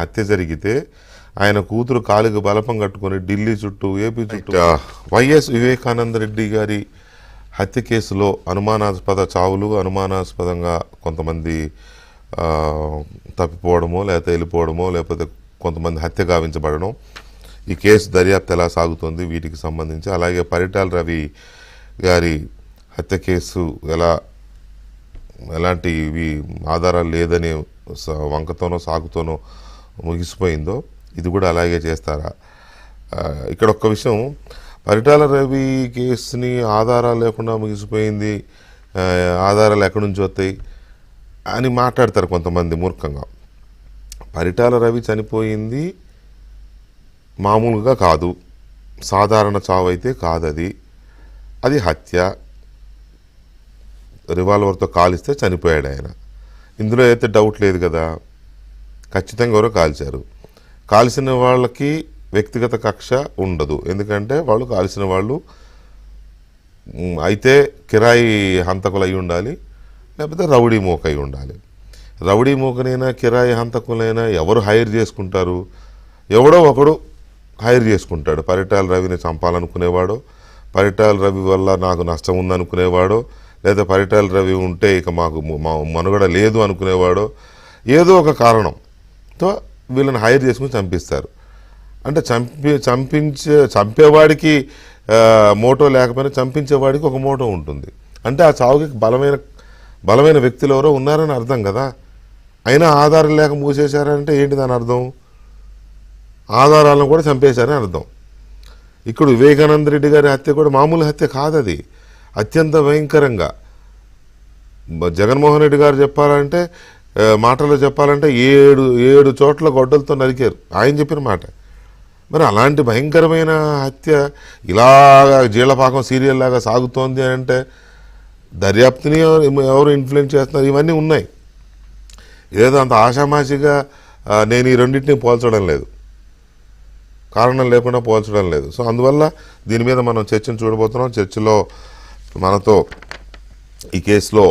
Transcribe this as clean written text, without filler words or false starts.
హత్య జరిగితే ఆయన కూతురు కాలుకి బలపం కట్టుకొని ఢిల్లీ చుట్టూ ఏపీ చుట్టూ వైఎస్ వివేకానంద రెడ్డి గారి హత్య కేసులో అనుమానాస్పద చావులు, అనుమానాస్పదంగా కొంతమంది తప్పిపోవడమో లేకపోతే వెళ్ళిపోవడమో లేకపోతే కొంతమంది హత్య గావించబడడం, ఈ కేసు దర్యాప్తు ఎలా సాగుతుంది వీటికి సంబంధించి, అలాగే పరిటాల రవి గారి హత్య కేసు ఎలాంటి ఆధారాలు లేదని వంకతోనో సాగుతోనో ముగిసిపోయిందో ఇది కూడా అలాగే చేస్తారా? ఇక్కడ ఒక్క విషయం, పరిటాల రవి కేసుని ఆధారాలు లేకుండా ముగిసిపోయింది, ఆధారాలు ఎక్కడి నుంచి వస్తాయి అని మాట్లాడతారు కొంతమంది మూర్ఖంగా. పరిటాల రవి చనిపోయింది మామూలుగా కాదు, సాధారణ చావు అయితే కాదు, అది హత్య. రివాల్వర్తో కాలిస్తే చనిపోయాడు ఆయన, ఇందులో అయితే డౌట్ లేదు కదా. ఖచ్చితంగా ఎవరో కాల్చారు. కాల్చిన వాళ్ళకి వ్యక్తిగత కక్ష ఉండదు, ఎందుకంటే వాళ్ళు కాల్చిన వాళ్ళు అయితే కిరాయి హంతకులు అయి ఉండాలి, లేకపోతే రౌడీ మూక అయి ఉండాలి. రౌడీ మూకనైనా కిరాయి హంతకులైనా ఎవరు హైర్ చేసుకుంటారు? ఎవడో ఒకడు హైర్ చేసుకుంటాడు. పరిటాల రవిని చంపాలనుకునేవాడో, పరిటాల రవి వల్ల నాకు నష్టం ఉందనుకునేవాడో, లేదా పరిటాల రవి ఉంటే ఇక మాకు మనుగడ లేదు అనుకునేవాడో, ఏదో ఒక కారణంతో వీళ్ళని హైర్ చేసుకుని చంపిస్తారు. అంటే చంపేవాడికి మోటో లేకపోయినా చంపించేవాడికి ఒక మోటో ఉంటుంది. అంటే ఆ చావుకి బలమైన వ్యక్తులు ఎవరో ఉన్నారని అర్థం కదా. అయినా ఆధారం లేక మూసేశారంటే ఏంటి దాని అర్థం? ఆధారాలను కూడా చంపేశారని అర్థం. ఇక్కడ వివేకానంద రెడ్డి గారి హత్య కూడా మామూలు హత్య కాదు, అది అత్యంత భయంకరంగా. జగన్మోహన్ రెడ్డి గారు చెప్పాలంటే, మాటలో చెప్పాలంటే 7 చోట్ల గొడ్డలతో నరికారు, ఆయన చెప్పిన మాట. మరి అలాంటి భయంకరమైన హత్య ఇలాగా జీళ్లపాకం సీరియల్ లాగా సాగుతోంది అంటే దర్యాప్తుని ఎవరు ఇన్ఫ్లుయెన్స్ చేస్తున్నారు, ఇవన్నీ ఉన్నాయి. ఏదో అంత ఆషామాషిగా నేను ఈ రెండింటిని పోల్చడం లేదు, కారణం లేకుండా పోల్చడం లేదు. సో అందువల్ల దీని మీద మనం చర్చను చూడబోతున్నాం. చర్చలో మనతో ఈ కేసులో